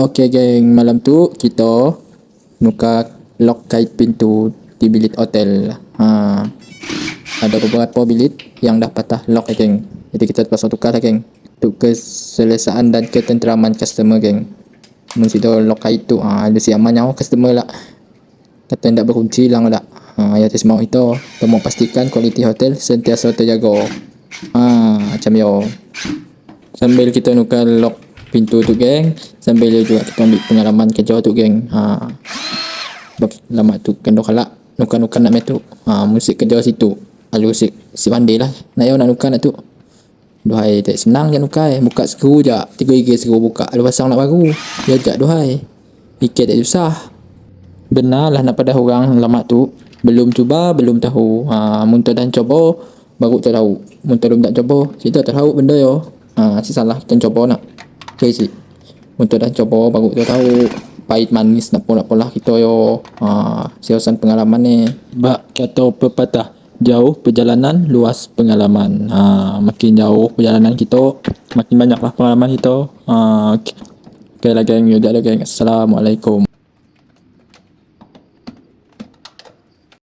Okey geng, malam tu kita nuka lock kait pintu di bilik hotel. Ada beberapa bilik yang dah patah lock geng. Jadi kita terpaksa tukar lah geng. Untuk keselesaan dan ketenteraman customer geng. Mesti kita lock kait tu. Ada si aman yang customer lah. Kata tidak berkunci lang lah. Ya atas mau itu, kita mau pastikan kualiti hotel sentiasa terjaga. Macam yo. Sambil kita nuka lock pintu tu geng, sambil juga kita ambil pengalaman kerja tu geng. Lama tu kendo kalak nuka-nuka nak metu. Musik kerja situ. Lalu si pandai lah. Nak nuka nak tu. Duhai tak senang je nuka buka skru je. 3 gig skru buka. Lalu pasang nak baru. Ya jak duhai. Fikir tak susah. Benar lah nak pada orang lama tu. Belum cuba, belum tahu. Muntah dan coba baru tahu. Muntah belum tak coba, kita tak tahu benda yo. Salah kita coba nak. Crazy. Muntah dan coba baru tahu. Pahit manis nak pola kita yo. Siasan pengalaman ni. Bak kata pepatah, jauh perjalanan, luas pengalaman. Makin jauh perjalanan kita, makin banyaklah pengalaman kita. Okay lah geng, yaudah lah geng. Assalamualaikum.